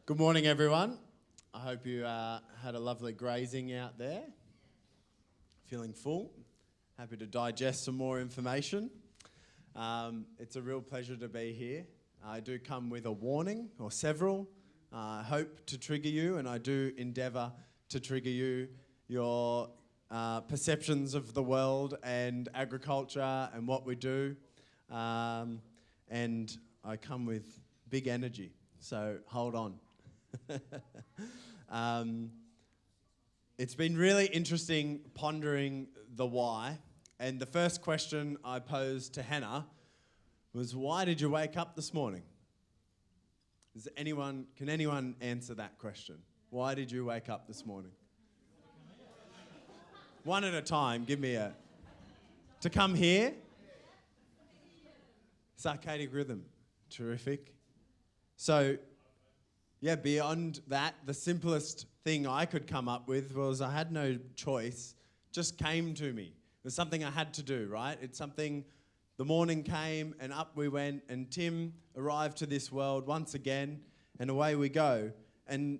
Good morning, everyone. I hope you had a lovely grazing out there. Feeling full. Happy to digest some more information. It's a real pleasure to be here. I do come with a warning, or several. I hope to trigger you, and I do endeavour to trigger you, your perceptions of the world and agriculture and what we do. And I come with big energy, so hold on. It's been really interesting pondering the why, and the first question I posed to Hannah was, why did you wake up this morning? Can anyone answer that question? Why did you wake up this morning? One at a time, give me to come here? Circadian rhythm, terrific. So, yeah, beyond that, the simplest thing I could come up with was I had no choice, just came to me. It was something I had to do, right? It's something, the morning came and up we went, and Tim arrived to this world once again, and away we go. And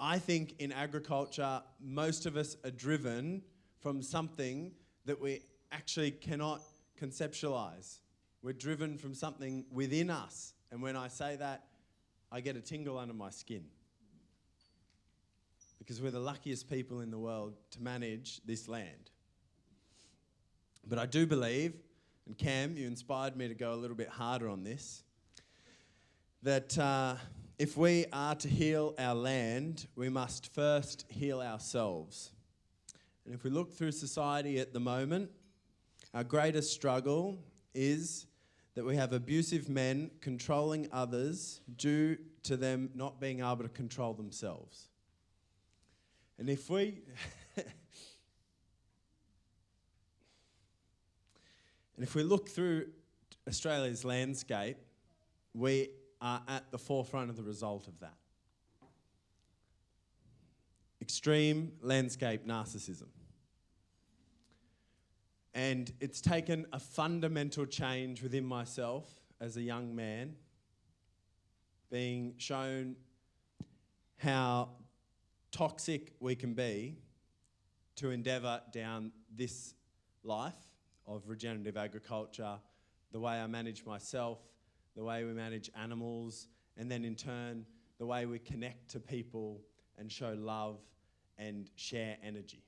I think in agriculture, most of us are driven from something that we actually cannot conceptualize. We're driven from something within us. And when I say that, I get a tingle under my skin. Because we're the luckiest people in the world to manage this land. But I do believe, and Cam, you inspired me to go a little bit harder on this, that if we are to heal our land, we must first heal ourselves. And if we look through society at the moment, our greatest struggle is that we have abusive men controlling others due to them not being able to control themselves. And if we look through Australia's landscape, we are at the forefront of the result of that. Extreme landscape narcissism. And it's taken a fundamental change within myself as a young man, being shown how toxic we can be to endeavour down this life of regenerative agriculture, the way I manage myself, the way we manage animals, and then in turn, the way we connect to people and show love and share energy,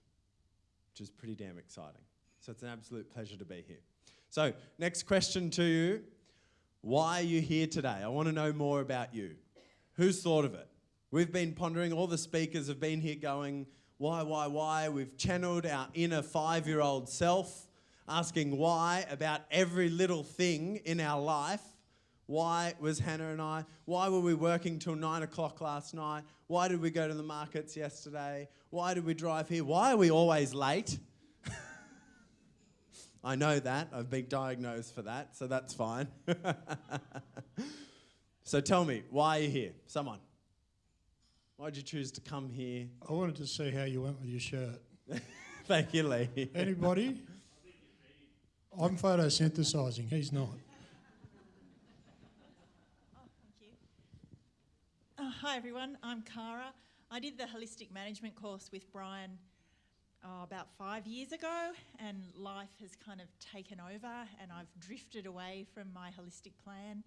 which is pretty damn exciting. So it's an absolute pleasure to be here. So next question to you, why are you here today? I want to know more about you. Who's thought of it? We've been pondering, all the speakers have been here going, why? We've channeled our inner 5-year-old self, asking why about every little thing in our life. Why was Hannah and I, why were we working till 9 o'clock last night? Why did we go to the markets yesterday? Why did we drive here? Why are we always late? I know that. I've been diagnosed for that, so that's fine. So tell me, why are you here? Someone. Why did you choose to come here? I wanted to see how you went with your shirt. Thank you, Lee. Anybody? I'm photosynthesising. He's not. Thank you. Hi, everyone. I'm Cara. I did the holistic management course with Brian about 5 years ago, and life has kind of taken over, and I've drifted away from my holistic plan,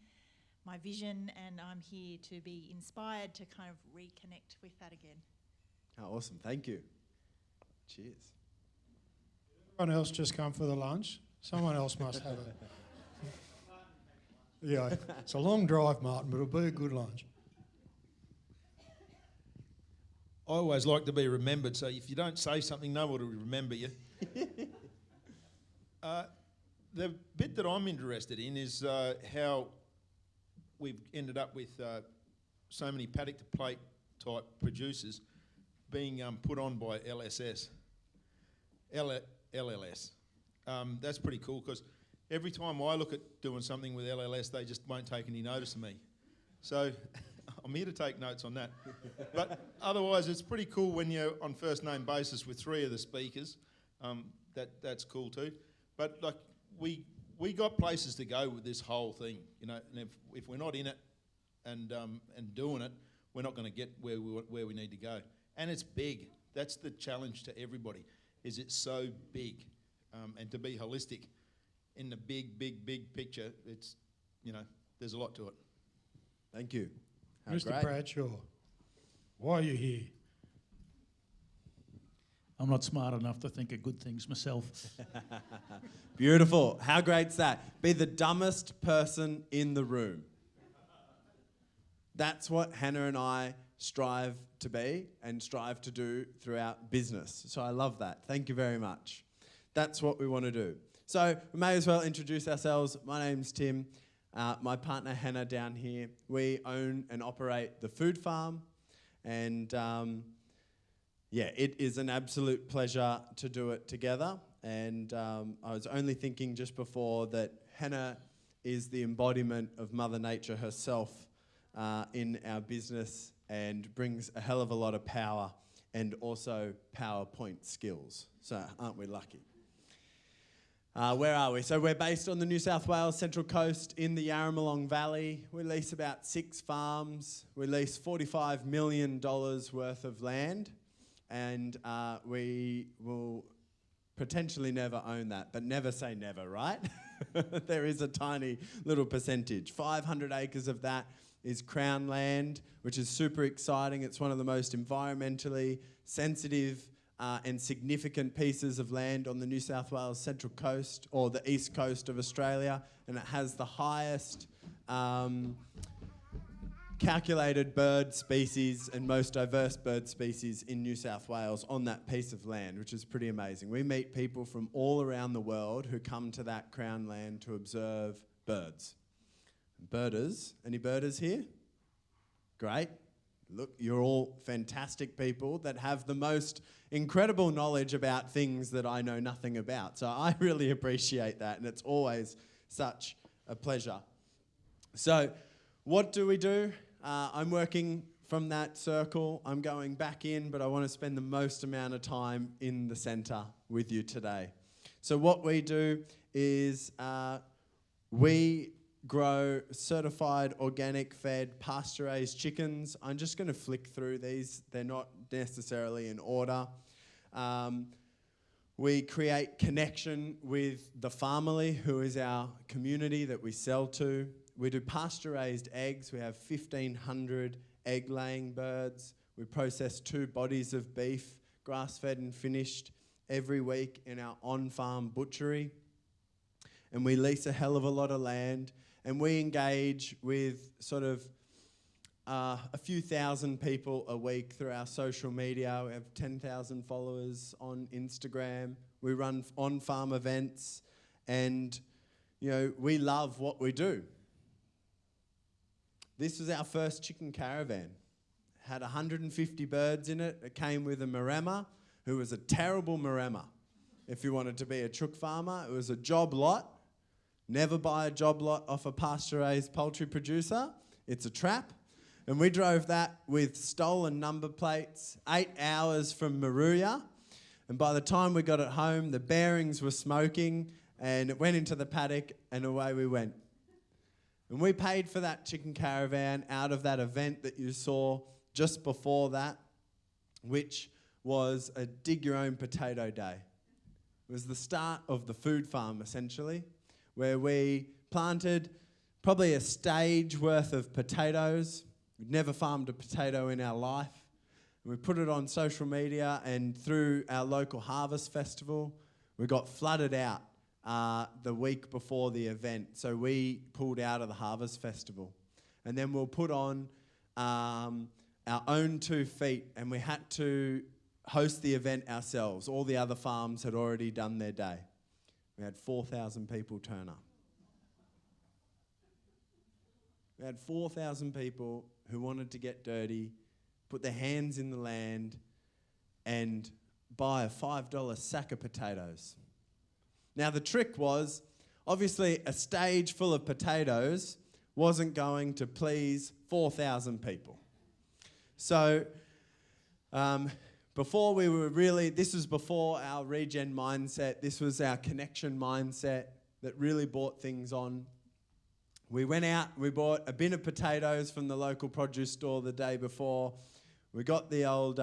my vision, and I'm here to be inspired to kind of reconnect with that again. Oh, awesome. Thank you. Cheers. Everyone else just come for the lunch? Someone else must have it. Yeah, it's a long drive, Martin, but it'll be a good lunch. I always like to be remembered, so if you don't say something, nobody will remember you. The bit that I'm interested in is how we've ended up with so many paddock-to-plate type producers being put on by LLS. That's pretty cool, because every time I look at doing something with LLS, they just won't take any notice of me. So I'm here to take notes on that. But otherwise, it's pretty cool when you're on first name basis with 3 of the speakers. That's cool too. But like we got places to go with this whole thing, you know. And if we're not in it and doing it, we're not going to get where we need to go. And it's big. That's the challenge to everybody, is it's so big. And to be holistic in the big picture, it's, there's a lot to it. Thank you. How Mr. great. Bradshaw, why are you here? I'm not smart enough to think of good things myself. Beautiful. How great's that? Be the dumbest person in the room. That's what Hannah and I strive to be and strive to do throughout business. So I love that. Thank you very much. That's what we want to do. So we may as well introduce ourselves. My name's Tim. My partner Hannah down here. We own and operate the food farm. And it is an absolute pleasure to do it together. And I was only thinking just before that Hannah is the embodiment of Mother Nature herself in our business and brings a hell of a lot of power and also PowerPoint skills. So aren't we lucky? Where are we? So we're based on the New South Wales Central Coast in the Yarramalong Valley. We lease about 6 farms. We lease $45 million worth of land. And we will potentially never own that, but never say never, right? There is a tiny little percentage. 500 acres of that is Crown land, which is super exciting. It's one of the most environmentally sensitive and significant pieces of land on the New South Wales Central Coast or the east coast of Australia, and it has the highest calculated bird species and most diverse bird species in New South Wales on that piece of land, which is pretty amazing. We meet people from all around the world who come to that Crown land to observe birds. Birders, any birders here? Great. Look, you're all fantastic people that have the most incredible knowledge about things that I know nothing about. So I really appreciate that, and it's always such a pleasure. So what do we do? I'm working from that circle. I'm going back in, but I want to spend the most amount of time in the centre with you today. So what we do is we grow certified organic fed pasture raised chickens. I'm just going to flick through these. They're not necessarily in order. We create connection with the family, who is our community that we sell to. We do pasture raised eggs. We have 1,500 egg laying birds. We process 2 bodies of beef, grass fed and finished, every week in our on-farm butchery. And we lease a hell of a lot of land. And we engage with sort of a few thousand people a week through our social media. We have 10,000 followers on Instagram. We run on-farm events. And, we love what we do. This was our first chicken caravan. Had 150 birds in it. It came with a maremma, who was a terrible maremma. If you wanted to be a chook farmer, it was a job lot. Never buy a job lot off a pasture-raised poultry producer. It's a trap. And we drove that with stolen number plates, 8 hours from Maruya. And by the time we got it home, the bearings were smoking, and it went into the paddock, and away we went. And we paid for that chicken caravan out of that event that you saw just before that, which was a dig your own potato day. It was the start of the food farm, essentially, where we planted probably a stage worth of potatoes. We'd never farmed a potato in our life. And we put it on social media, and through our local harvest festival, we got flooded out the week before the event. So we pulled out of the harvest festival. And then we'll put on our own 2 feet, and we had to host the event ourselves. All the other farms had already done their day. We had 4,000 people turn up. We had 4,000 people who wanted to get dirty, put their hands in the land, and buy a $5 sack of potatoes. Now, the trick was, obviously, a stage full of potatoes wasn't going to please 4,000 people. So, before we were really, this was before our regen mindset, this was our connection mindset that really brought things on. We went out, we bought a bin of potatoes from the local produce store the day before. We got the old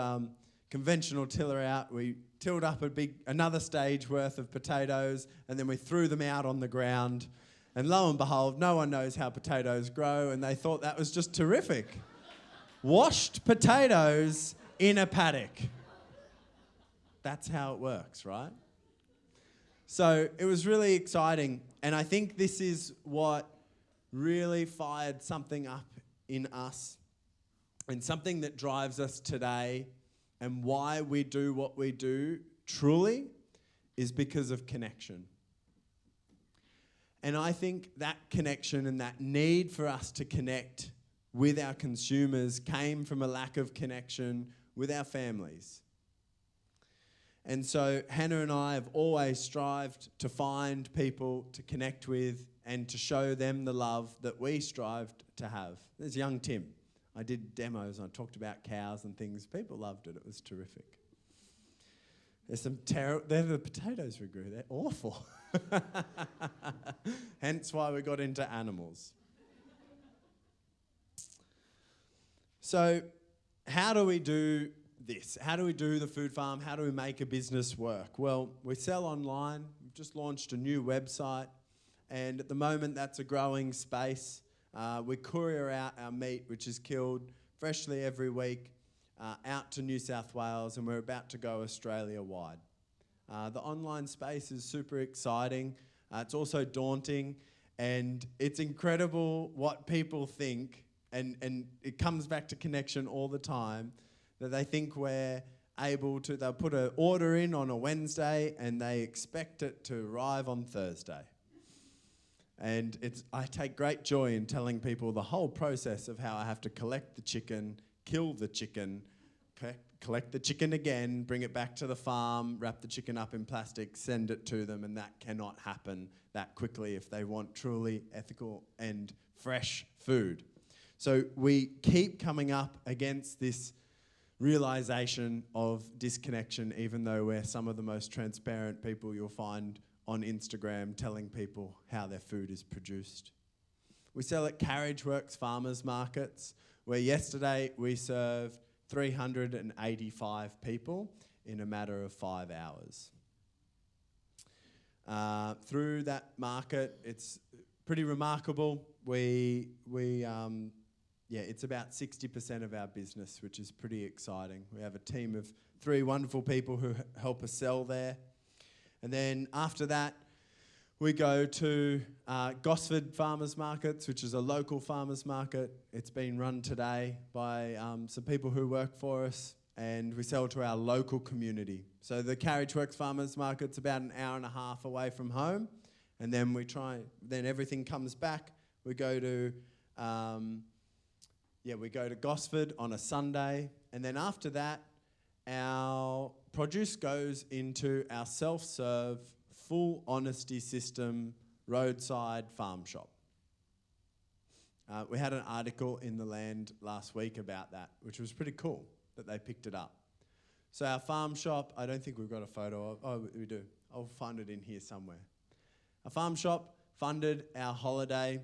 conventional tiller out. We tilled up another stage worth of potatoes, and then we threw them out on the ground. And lo and behold, no one knows how potatoes grow, and they thought that was just terrific. Washed potatoes in a paddock. That's how it works, right? So it was really exciting, and I think this is what really fired something up in us, and something that drives us today, and why we do what we do truly is because of connection. And I think that connection and that need for us to connect with our consumers came from a lack of connection with our families. And so Hannah and I have always strived to find people to connect with and to show them the love that we strived to have. There's young Tim. I did demos and I talked about cows and things. People loved it. It was terrific. There's some they're the potatoes we grew. They're awful. Hence why we got into animals. So how do we do this? How do we do the food farm? How do we make a business work? Well, we sell online. We've just launched a new website, and at the moment that's a growing space. We courier out our meat, which is killed freshly every week, out to New South Wales, and we're about to go Australia-wide. The online space is super exciting. It's also daunting, and it's incredible what people think, and it comes back to connection all the time, that they think we're able to, they'll put an order in on a Wednesday and they expect it to arrive on Thursday. And I take great joy in telling people the whole process of how I have to collect the chicken, kill the chicken, collect the chicken again, bring it back to the farm, wrap the chicken up in plastic, send it to them, and that cannot happen that quickly if they want truly ethical and fresh food. So we keep coming up against this realization of disconnection, even though we're some of the most transparent people you'll find on Instagram telling people how their food is produced. We sell at Carriage Works farmers markets, where yesterday we served 385 people in a matter of 5 hours. Through that market, it's pretty remarkable. It's about 60% of our business, which is pretty exciting. We have a team of 3 wonderful people who help us sell there. And then after that, we go to Gosford Farmers Markets, which is a local farmers market. It's been run today by some people who work for us, and we sell to our local community. So the Carriage Works Farmers Market's about an hour and a half away from home, and then then everything comes back. We go to Gosford on a Sunday, and then after that, our produce goes into our self-serve, full honesty system, roadside farm shop. We had an article in The Land last week about that, which was pretty cool that they picked it up. So our farm shop, I don't think we've got a photo of, oh, we do. I'll find it in here somewhere. Our farm shop funded our holiday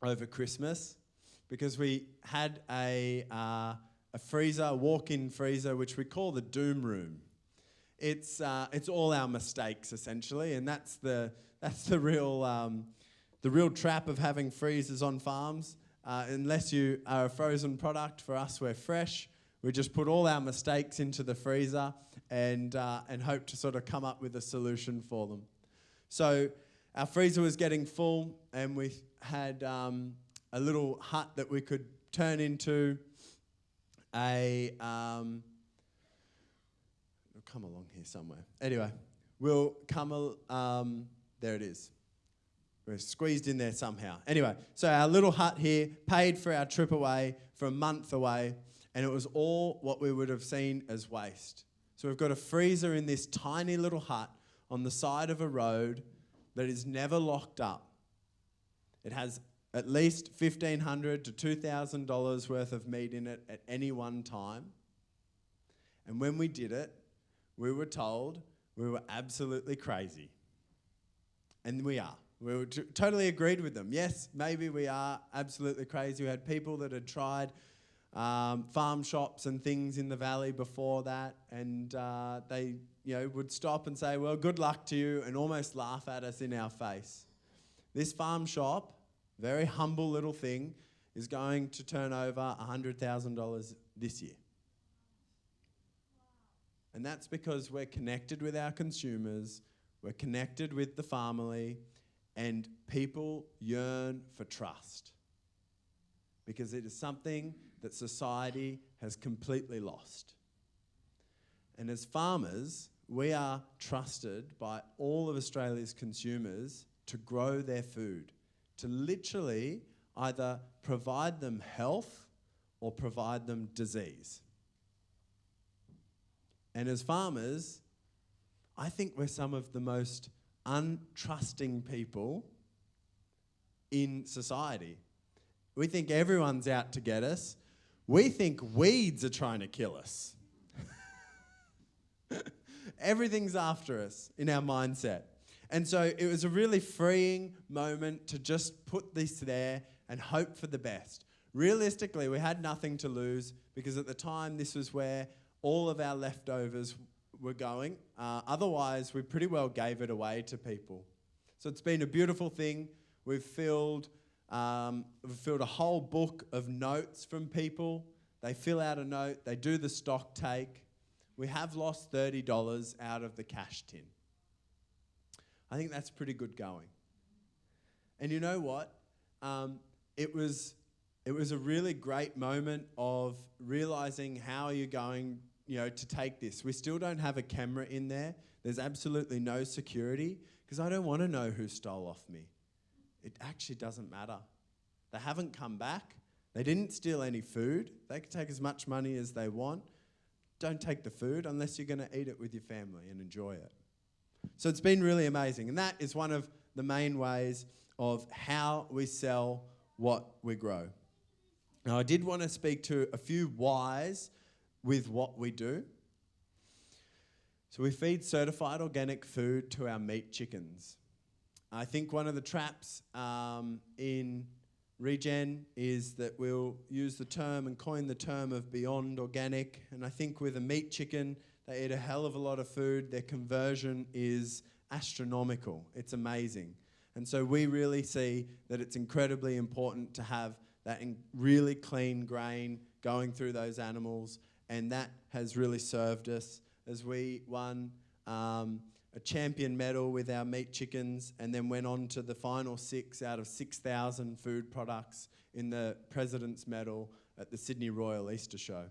over Christmas because we had a freezer, a walk-in freezer, which we call the Doom Room. It's all our mistakes essentially, and that's the real trap of having freezers on farms. Unless you are a frozen product, for us we're fresh. We just put all our mistakes into the freezer and hope to sort of come up with a solution for them. So our freezer was getting full, and we had a little hut that we could turn into a... it'll come along here somewhere. Anyway, we'll come... there it is. We're squeezed in there somehow. Anyway, so our little hut here paid for our trip away for a month away, and it was all what we would have seen as waste. So we've got a freezer in this tiny little hut on the side of a road that is never locked up. It has at least $1,500 to $2,000 worth of meat in it at any one time. And when we did it, we were told we were absolutely crazy. And we are. totally agreed with them. Yes, maybe we are absolutely crazy. We had people that had tried farm shops and things in the valley before that, and they would stop and say, well, good luck to you, and almost laugh at us in our face. This farm shop, very humble little thing, is going to turn over $100,000 this year. And that's because we're connected with our consumers, we're connected with the family, and people yearn for trust. Because it is something that society has completely lost. And as farmers, we are trusted by all of Australia's consumers to grow their food, to literally either provide them health or provide them disease. And as farmers, I think we're some of the most untrusting people in society. We think everyone's out to get us. We think weeds are trying to kill us. Everything's after us in our mindset. And so it was a really freeing moment to just put this there and hope for the best. Realistically, we had nothing to lose because at the time this was where all of our leftovers were going. Otherwise, we pretty well gave it away to people. So it's been a beautiful thing. We've filled a whole book of notes from people. They fill out a note. They do the stock take. We have lost $30 out of the cash tin. I think that's pretty good going. And you know what? It was a really great moment of realizing how you're going, to take this. We still don't have a camera in there. There's absolutely no security because I don't want to know who stole off me. It actually doesn't matter. They haven't come back. They didn't steal any food. They can take as much money as they want. Don't take the food unless you're going to eat it with your family and enjoy it. So it's been really amazing. And that is one of the main ways of how we sell what we grow. Now, I did want to speak to a few whys with what we do. So we feed certified organic food to our meat chickens. I think one of the traps in Regen is that we'll use the term and coin the term of beyond organic. And I think with a meat chicken, they eat a hell of a lot of food. Their conversion is astronomical. It's amazing. And so we really see that it's incredibly important to have that really clean grain going through those animals. And that has really served us as we won a champion medal with our meat chickens and then went on to the final 6 out of 6,000 food products in the President's Medal at the Sydney Royal Easter Show,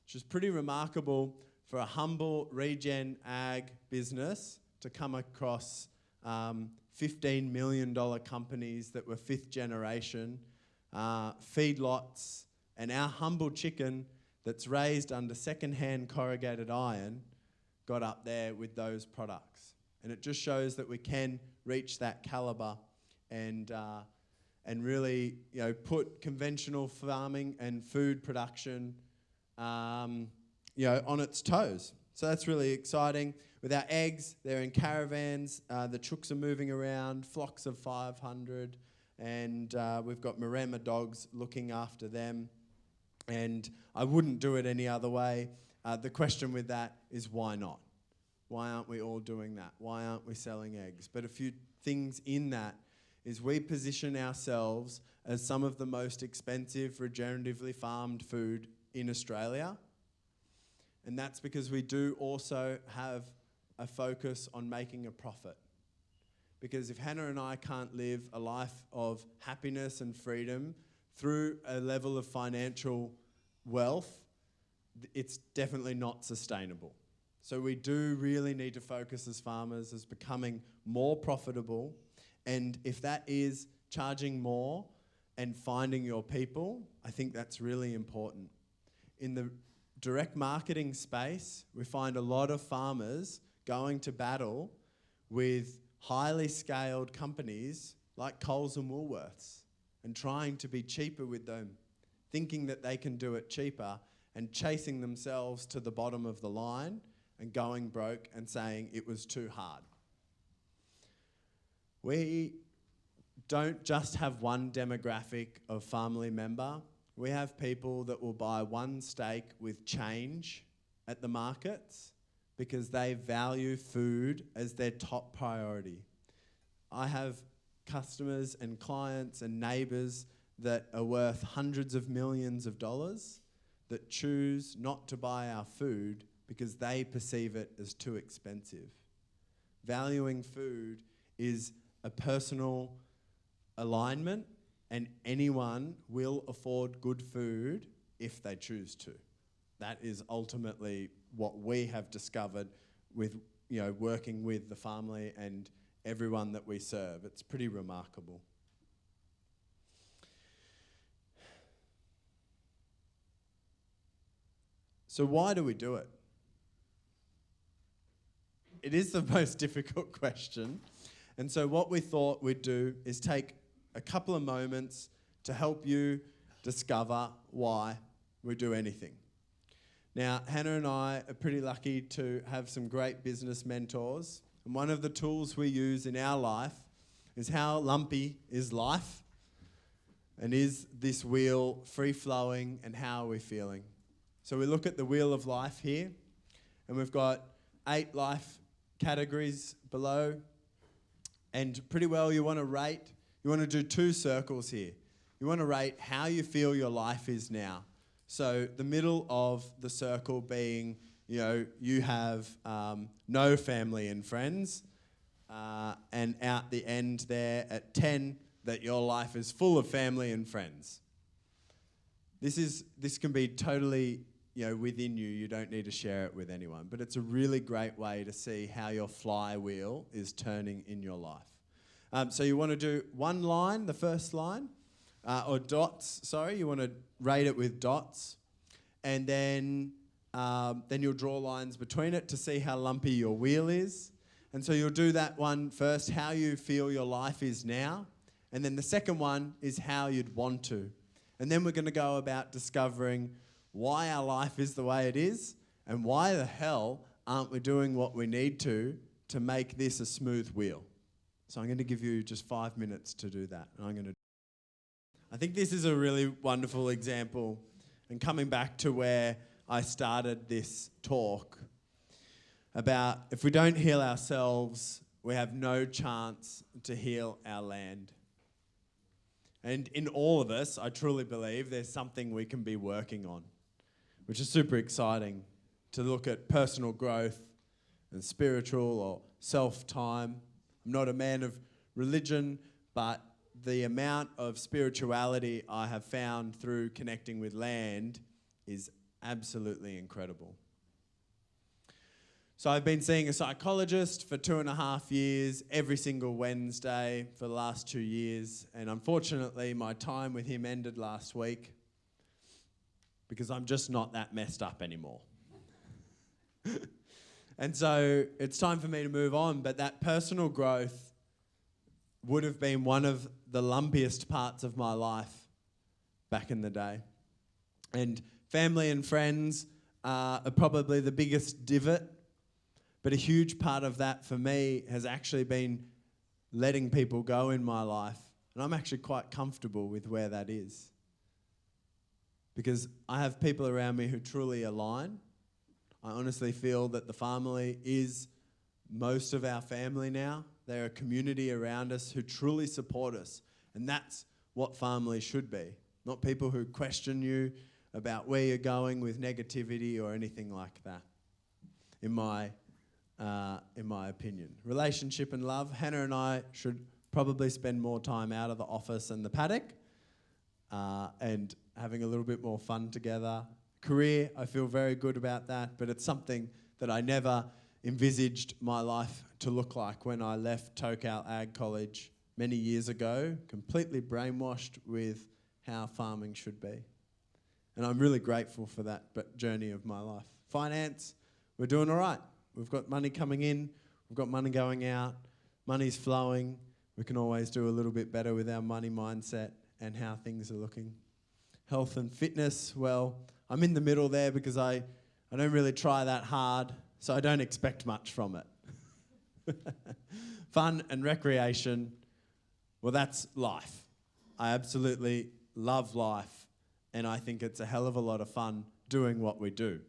which is pretty remarkable for a humble regen ag business to come across $15 million companies that were 5th generation, feedlots, and our humble chicken that's raised under second-hand corrugated iron got up there with those products. And it just shows that we can reach that caliber and really put conventional farming and food production on its toes. So that's really exciting. With our eggs, they're in caravans. The chooks are moving around, flocks of 500, and we've got Maremma dogs looking after them. And I wouldn't do it any other way. The question with that is why not? Why aren't we all doing that? Why aren't we selling eggs? But a few things in that is we position ourselves as some of the most expensive regeneratively farmed food in Australia. And that's because we do also have a focus on making a profit. Because if Hannah and I can't live a life of happiness and freedom through a level of financial wealth, it's definitely not sustainable. So we do really need to focus as farmers as becoming more profitable. And if that is charging more and finding your people, I think that's really important. In the direct marketing space, we find a lot of farmers going to battle with highly scaled companies like Coles and Woolworths and trying to be cheaper with them, thinking that they can do it cheaper and chasing themselves to the bottom of the line and going broke and saying it was too hard. We don't just have one demographic of family member. We have people that will buy one steak with change at the markets because they value food as their top priority. I have customers and clients and neighbours that are worth hundreds of millions of dollars that choose not to buy our food because they perceive it as too expensive. Valuing food is a personal alignment, and anyone will afford good food if they choose to. That is ultimately what we have discovered with, working with the family and everyone that we serve. It's pretty remarkable. So why do we do it? It is the most difficult question. And so what we thought we'd do is take a couple of moments to help you discover why we do anything. Now, Hannah and I are pretty lucky to have some great business mentors. And one of the tools we use in our life is how lumpy is life? And is this wheel free-flowing, and how are we feeling? So we look at the wheel of life here, and we've got 8 life categories below. And pretty well you want to do 2 circles here. You want to rate how you feel your life is now. So the middle of the circle being, you have no family and friends, and out the end there at 10, that your life is full of family and friends. This can be totally, within you. You don't need to share it with anyone, but it's a really great way to see how your flywheel is turning in your life. So you want to do one line, the first line, or dots, sorry. You want to rate it with dots. And then you'll draw lines between it to see how lumpy your wheel is. And so you'll do that one first, how you feel your life is now. And then the second one is how you'd want to. And then we're going to go about discovering why our life is the way it is, and why the hell aren't we doing what we need to make this a smooth wheel. So I'm going to give you just 5 minutes to do that. And I think this is a really wonderful example, and coming back to where I started this talk about if we don't heal ourselves, we have no chance to heal our land. And in all of us, I truly believe there's something we can be working on, which is super exciting to look at personal growth and spiritual or self-time. I'm not a man of religion, but the amount of spirituality I have found through connecting with land is absolutely incredible. So I've been seeing a psychologist for 2.5 years, every single Wednesday for the last 2 years. And unfortunately, my time with him ended last week because I'm just not that messed up anymore. And so it's time for me to move on. But that personal growth would have been one of the lumpiest parts of my life back in the day. And family and friends are probably the biggest divot. But a huge part of that for me has actually been letting people go in my life. And I'm actually quite comfortable with where that is. Because I have people around me who truly align. I honestly feel that the family is most of our family now. They're a community around us who truly support us. And that's what family should be. Not people who question you about where you're going with negativity or anything like that, in my opinion. Relationship and love. Hannah and I should probably spend more time out of the office and the paddock and having a little bit more fun together. Career, I feel very good about that, but it's something that I never envisaged my life to look like when I left Tokal Ag College many years ago, completely brainwashed with how farming should be. And I'm really grateful for that journey of my life. Finance, we're doing all right. We've got money coming in, we've got money going out, money's flowing. We can always do a little bit better with our money mindset and how things are looking. Health and fitness, well, I'm in the middle there because I don't really try that hard, so I don't expect much from it. fun and recreation, well, that's life. I absolutely love life, and I think it's a hell of a lot of fun doing what we do.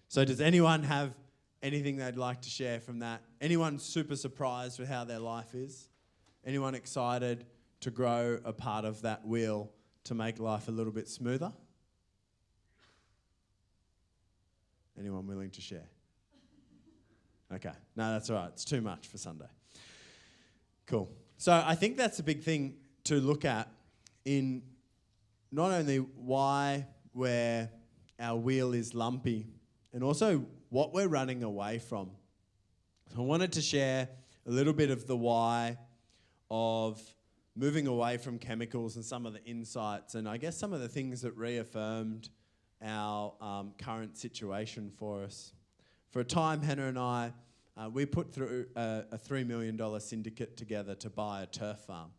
So does anyone have anything they'd like to share from that? Anyone super surprised with how their life is? Anyone excited to grow a part of that wheel to make life a little bit smoother? Anyone willing to share? Okay, no, that's all right. It's too much for Sunday. Cool. So I think that's a big thing to look at in not only why our wheel is lumpy, and also what we're running away from. So I wanted to share a little bit of the why of moving away from chemicals and some of the insights, and I guess some of the things that reaffirmed our current situation for us. For a time, Hannah and I, we put through a $3 million syndicate together to buy a turf farm.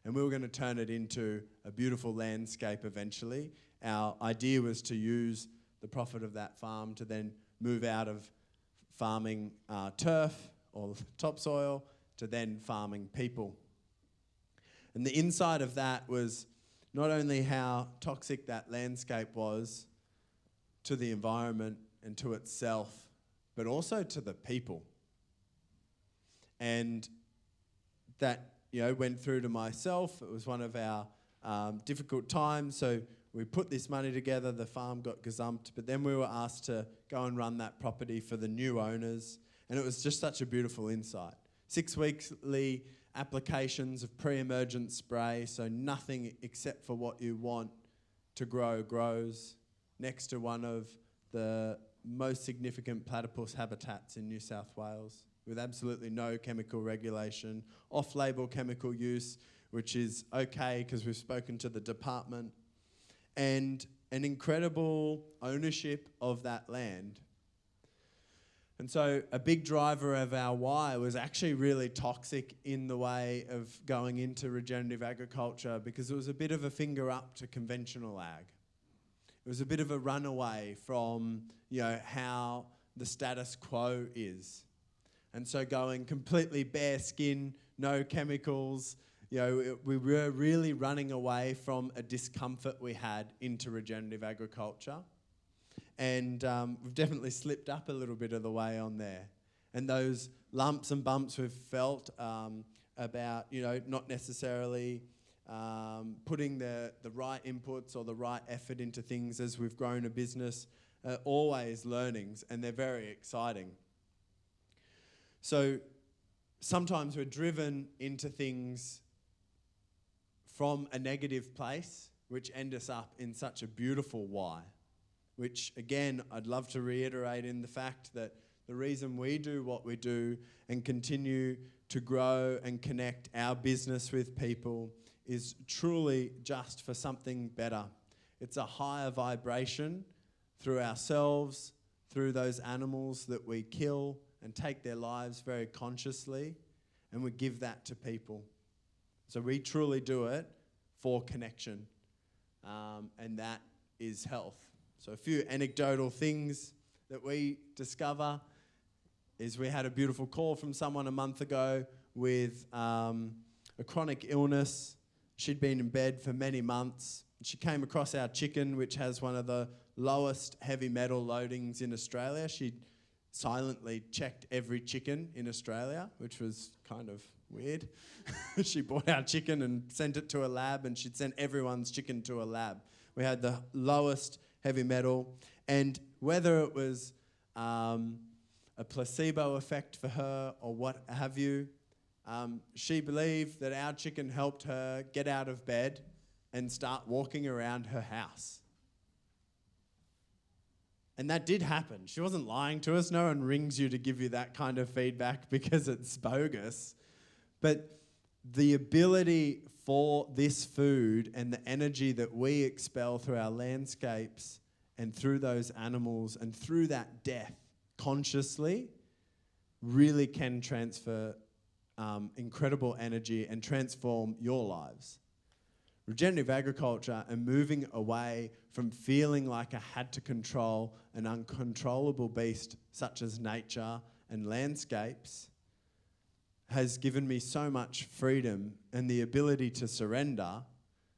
And we were going to turn it into a beautiful landscape eventually. Our idea was to use the profit of that farm to then move out of farming turf or topsoil to then farming people. And the inside of that was not only how toxic that landscape was to the environment and to itself, but also to the people. And that, went through to myself. It was one of our difficult times. So we put this money together, the farm got gazumped, but then we were asked to go and run that property for the new owners. And it was just such a beautiful insight. 6 weekly applications of pre-emergent spray, so nothing except for what you want to grow grows, next to one of the most significant platypus habitats in New South Wales, with absolutely no chemical regulation, off-label chemical use, which is okay because we've spoken to the department, and an incredible ownership of that land. And so a big driver of our why was actually really toxic in the way of going into regenerative agriculture, because it was a bit of a finger up to conventional ag. It was a bit of a runaway from, how the status quo is. And so going completely bare skin, no chemicals, we were really running away from a discomfort we had into regenerative agriculture. And we've definitely slipped up a little bit of the way on there. And those lumps and bumps we've felt about, not necessarily putting the right inputs or the right effort into things as we've grown a business, always learnings, and they're very exciting. So sometimes we're driven into things from a negative place, which end us up in such a beautiful why, which again, I'd love to reiterate in the fact that the reason we do what we do and continue to grow and connect our business with people is truly just for something better. It's a higher vibration through ourselves, through those animals that we kill and take their lives very consciously, and we give that to people. So we truly do it for connection, and that is health. So a few anecdotal things that we discover is we had a beautiful call from someone a month ago with a chronic illness. She'd been in bed for many months. She came across our chicken, which has one of the lowest heavy metal loadings in Australia. She silently checked every chicken in Australia, which was kind of weird. She bought our chicken and sent it to a lab, and she'd sent everyone's chicken to a lab. We had the lowest heavy metal, and whether it was a placebo effect for her or what have you, she believed that our chicken helped her get out of bed and start walking around her house. And that did happen. She wasn't lying to us. No one rings you to give you that kind of feedback because it's bogus. But the ability for this food and the energy that we expel through our landscapes and through those animals and through that death consciously really can transfer incredible energy and transform your lives. Regenerative agriculture and moving away from feeling like I had to control an uncontrollable beast such as nature and landscapes has given me so much freedom and the ability to surrender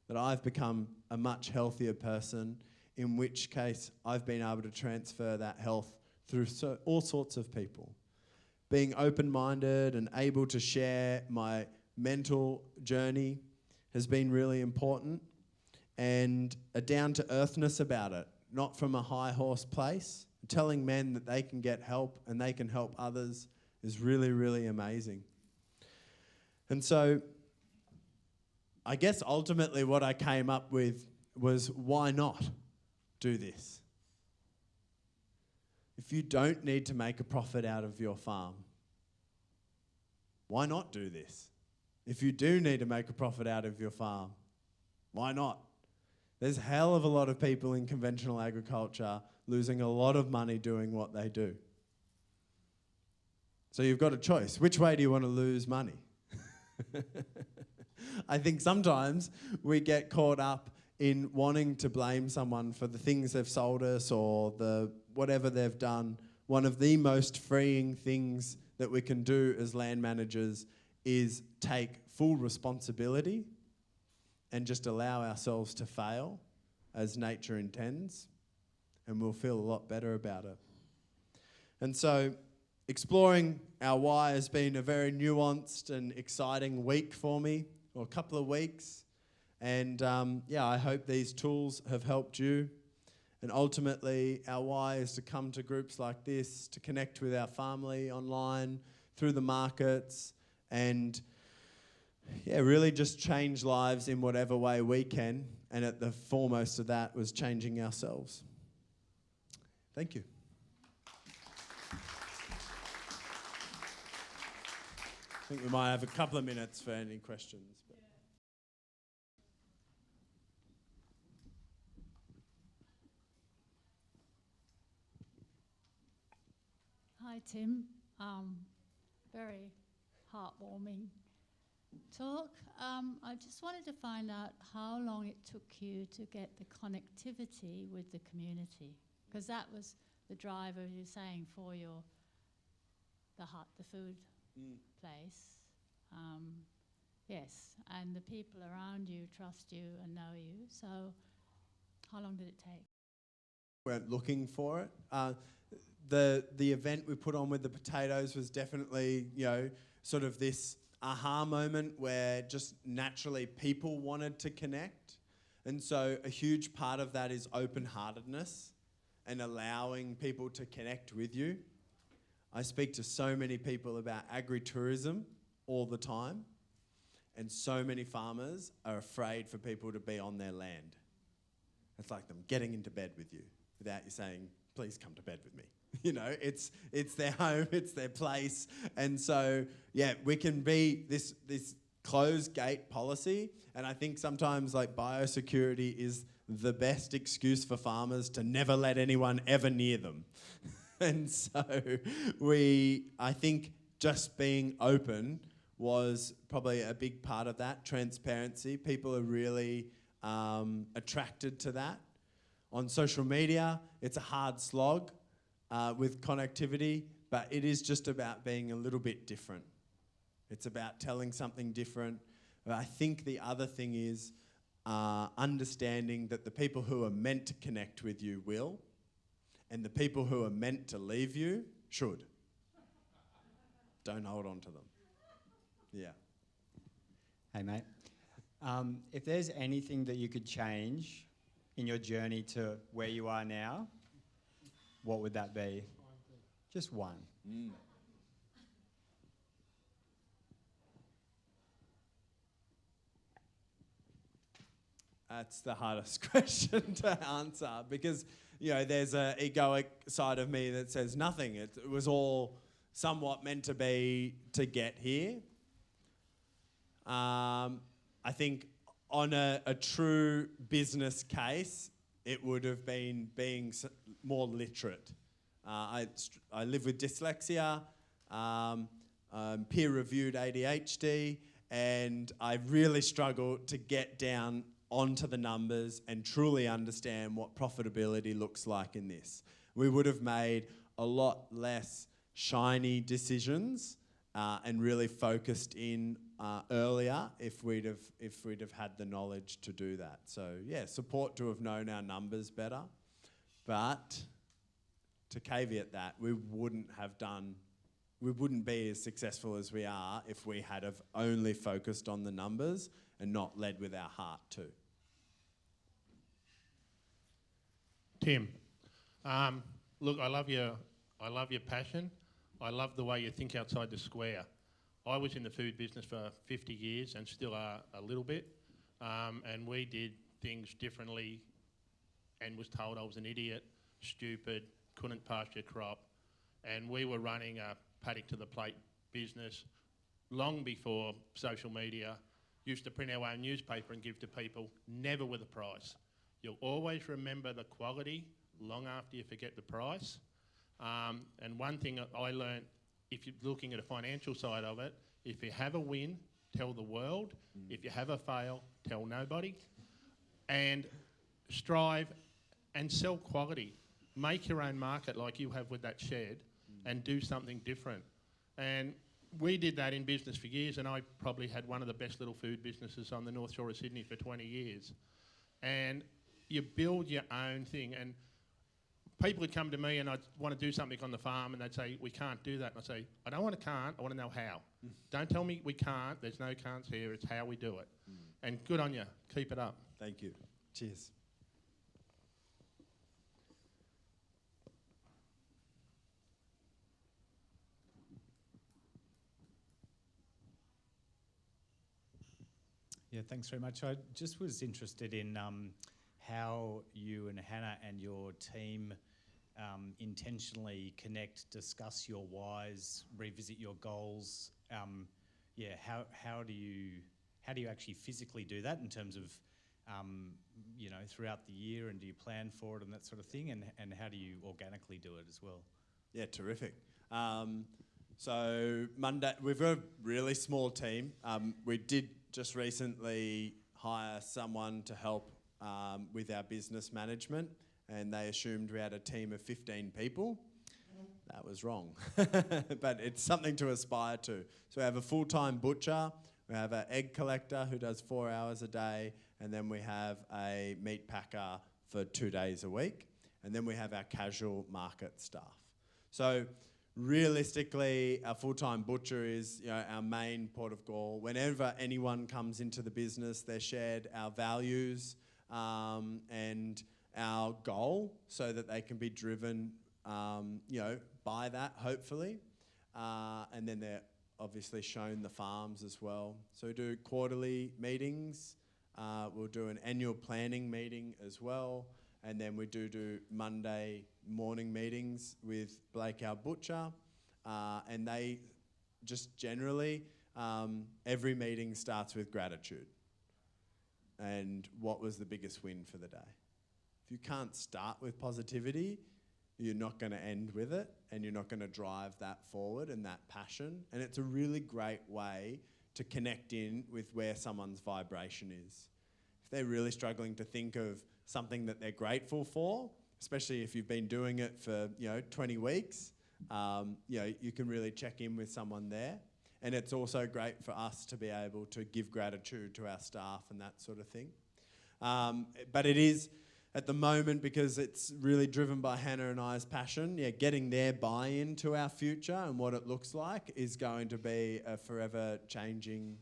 that I've become a much healthier person, in which case I've been able to transfer that health through all sorts of people. Being open-minded and able to share my mental journey has been really important, and a down-to-earthness about it, not from a high horse place. Telling men that they can get help and they can help others is really, really amazing. And so I guess ultimately what I came up with was, why not do this? If you don't need to make a profit out of your farm, why not do this? If you do need to make a profit out of your farm, why not? There's a hell of a lot of people in conventional agriculture losing a lot of money doing what they do. So you've got a choice. Which way do you want to lose money? I think sometimes we get caught up in wanting to blame someone for the things they've sold us or the whatever they've done. One of the most freeing things that we can do as land managers is take full responsibility and just allow ourselves to fail as nature intends, and we'll feel a lot better about it. And so exploring our why has been a very nuanced and exciting week for me, or a couple of weeks. And I hope these tools have helped you. And ultimately, our why is to come to groups like this, to connect with our family online, through the markets, and really just change lives in whatever way we can. And at the foremost of that was changing ourselves. Thank you. I think we might have a couple of minutes for any questions. Hi, Tim. Very heartwarming talk. I just wanted to find out how long it took you to get the connectivity with the community, because that was the driver, you're saying, for the food place. Yes, and the people around you trust you and know you. So how long did it take? Weren't looking for it. The event we put on with the potatoes was definitely, sort of this aha moment where just naturally people wanted to connect. And so a huge part of that is open-heartedness and allowing people to connect with you. I speak to so many people about agritourism all the time, and so many farmers are afraid for people to be on their land. It's like them getting into bed with you without you saying, please come to bed with me. It's their home, it's their place. And so, we can be this closed gate policy. And I think sometimes like biosecurity is the best excuse for farmers to never let anyone ever near them. And so I think just being open was probably a big part of that, transparency. People are really attracted to that. On social media, it's a hard slog with connectivity, but it is just about being a little bit different. It's about telling something different. But I think the other thing is understanding that the people who are meant to connect with you will, and the people who are meant to leave you should. Don't hold on to them. Yeah. Hey, mate. If there's anything that you could change in your journey to where you are now, what would that be? Just one. That's the hardest question to answer because, there's an egoic side of me that says nothing. It was all somewhat meant to be to get here. I think on a true business case, it would have been being more literate. I live with dyslexia, peer-reviewed ADHD, and I really struggled to get down onto the numbers and truly understand what profitability looks like in this. We would have made a lot less shiny decisions and really focused in earlier if we'd have had the knowledge to do that. So yeah, support to have known our numbers better, but to caveat that, we wouldn't be as successful as we are if we had have only focused on the numbers and not led with our heart too. Tim, look, I love your passion. I love the way you think outside the square. I was in the food business for 50 years and still are a little bit, and we did things differently and was told I was an idiot, stupid, couldn't pass your crop, and we were running a paddock to the plate business long before social media. Used to print our own newspaper and give to people, never with a price. You'll always remember the quality long after you forget the price. And one thing I learned, if you're looking at a financial side of it, if you have a win, tell the world. If you have a fail, tell nobody. And strive and sell quality. Make your own market like you have with that shed and do something different. And we did that in business for years, and I probably had one of the best little food businesses on the North Shore of Sydney for 20 years. And you build your own thing. And people would come to me and I'd want to do something on the farm and they'd say, we can't do that. And I'd say, I don't want to can't, I want to know how. Don't tell me we can't, there's no can'ts here, it's how we do it. And good on you, keep it up. Thank you. Cheers. Yeah, thanks very much. I just was interested in how you and Hannah and your team intentionally connect, discuss your whys, revisit your goals. How do you actually physically do that in terms of throughout the year, and do you plan for it and that sort of thing, and how do you organically do it as well? Yeah, terrific. So Monday, we've got a really small team. We did just recently hire someone to help with our business management, and they assumed we had a team of 15 people. That was wrong, but it's something to aspire to. So we have a full-time butcher, we have an egg collector who does 4 hours a day, and then we have a meat packer for 2 days a week, and then we have our casual market staff. So realistically, our full-time butcher is our main port of call. Whenever anyone comes into the business, they're shared our values and our goal so that they can be driven by that, hopefully. And then they're obviously shown the farms as well. So we do quarterly meetings. We'll do an annual planning meeting as well. And then we do Monday morning meetings with Blake, our butcher. And they just generally, every meeting starts with gratitude. And what was the biggest win for the day? If you can't start with positivity, you're not going to end with it, and you're not going to drive that forward and that passion. And it's a really great way to connect in with where someone's vibration is. If they're really struggling to think of something that they're grateful for, especially if you've been doing it for 20 weeks, you can really check in with someone there. And it's also great for us to be able to give gratitude to our staff and that sort of thing. But it is, at the moment, because it's really driven by Hannah and I's passion, getting their buy-in to our future and what it looks like is going to be a forever changing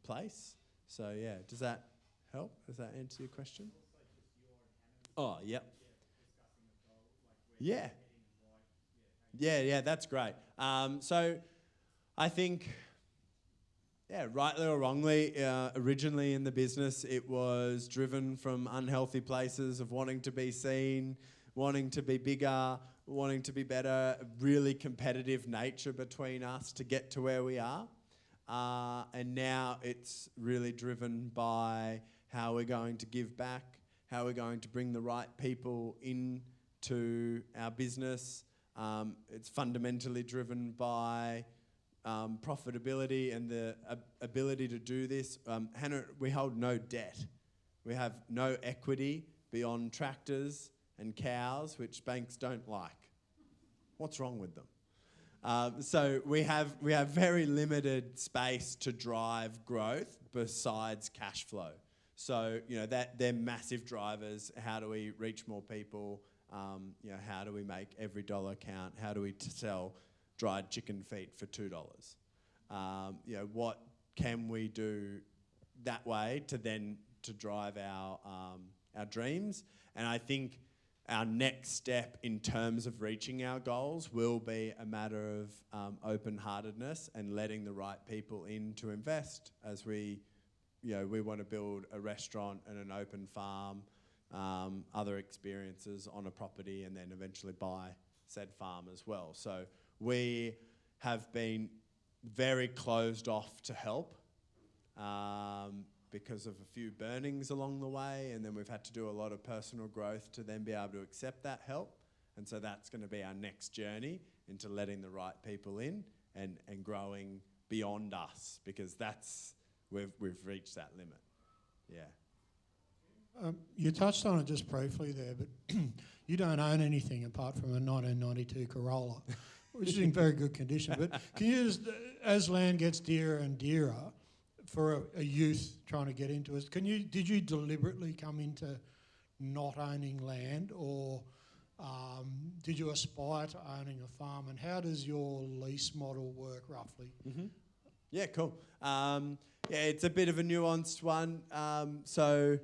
place. So yeah, does that help? Does that answer your question? Oh, yep. Yeah. Yeah, that's great. So I think, rightly or wrongly, originally in the business, it was driven from unhealthy places of wanting to be seen, wanting to be bigger, wanting to be better, really competitive nature between us to get to where we are. And now it's really driven by how we're going to give back, how we're going to bring the right people into our business. It's fundamentally driven by profitability and the ability to do this. Hannah, we hold no debt. We have no equity beyond tractors and cows, which banks don't like. What's wrong with them? So we have very limited space to drive growth besides cash flow. So that they're massive drivers. How do we reach more people? How do we make every dollar count? How do we sell dried chicken feet for $2? What can we do that way to drive our dreams? And I think our next step in terms of reaching our goals will be a matter of open-heartedness and letting the right people in to invest as we want to build a restaurant and an open farm, other experiences on a property, and then eventually buy said farm as well. So we have been very closed off to help because of a few burnings along the way, and then we've had to do a lot of personal growth to then be able to accept that help. And so that's going to be our next journey into letting the right people in and growing beyond us, because we've reached that limit. Yeah. You touched on it just briefly there, but you don't own anything apart from a 1992 Corolla, which is in very good condition. But can you just, as land gets dearer and dearer for a youth trying to get into it, did you deliberately come into not owning land, or did you aspire to owning a farm? And how does your lease model work roughly? Mm-hmm. Yeah, cool. It's a bit of a nuanced one. So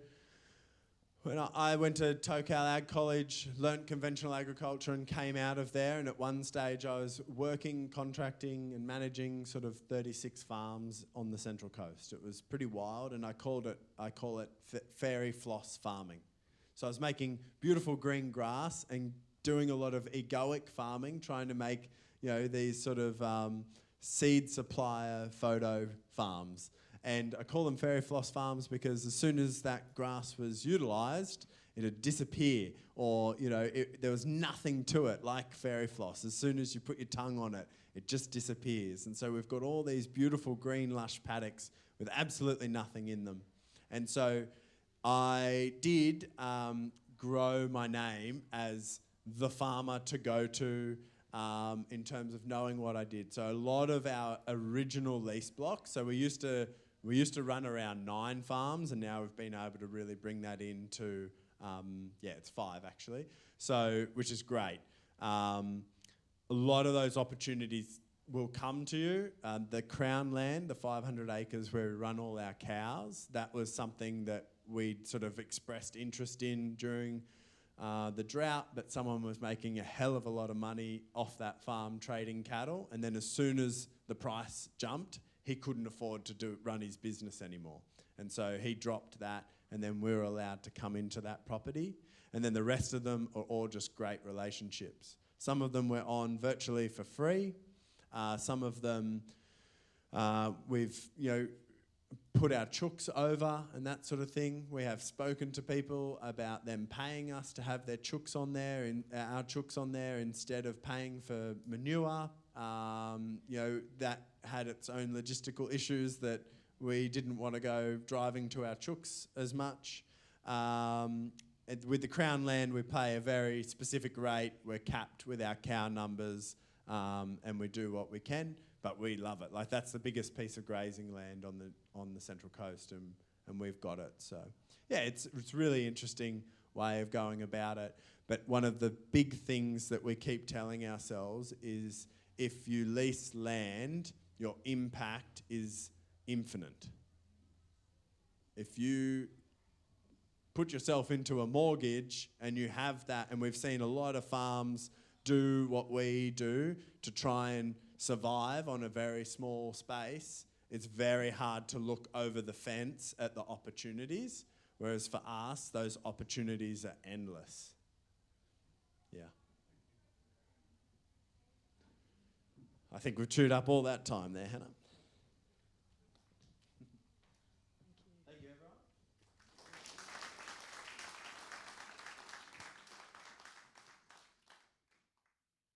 when I went to Tocal Ag College, learnt conventional agriculture and came out of there, and at one stage I was working, contracting and managing sort of 36 farms on the Central Coast. It was pretty wild, and I call it fairy floss farming. So I was making beautiful green grass and doing a lot of egoic farming, trying to make these sort of seed supplier photo farms. And I call them fairy floss farms because as soon as that grass was utilised, it'd disappear, or there was nothing to it like fairy floss. As soon as you put your tongue on it, it just disappears. And so we've got all these beautiful green lush paddocks with absolutely nothing in them. And so I did grow my name as the farmer to go to in terms of knowing what I did. So a lot of our original lease blocks, so we used to run around 9 farms, and now we've been able to really bring that into, it's 5 actually, so which is great. A lot of those opportunities will come to you. The Crown land, the 500 acres where we run all our cows, that was something that we'd sort of expressed interest in during the drought, but someone was making a hell of a lot of money off that farm trading cattle, and then as soon as the price jumped, he couldn't afford to run his business anymore. And so he dropped that, and then we were allowed to come into that property. And then the rest of them are all just great relationships. Some of them we're on virtually for free. Some of them we've put our chooks over and that sort of thing. We have spoken to people about them paying us to have their chooks on there, and our chooks on there, instead of paying for manure. That had its own logistical issues that we didn't want to go driving to our chooks as much. With the Crown land, we pay a very specific rate. We're capped with our cow numbers, and we do what we can, but we love it. Like, that's the biggest piece of grazing land on the Central Coast, and we've got it. So yeah, it's really interesting way of going about it. But one of the big things that we keep telling ourselves is, if you lease land, your impact is infinite. If you put yourself into a mortgage and you have that, and we've seen a lot of farms do what we do to try and survive on a very small space, it's very hard to look over the fence at the opportunities, whereas for us, those opportunities are endless. Yeah. I think we've chewed up all that time there, Hannah.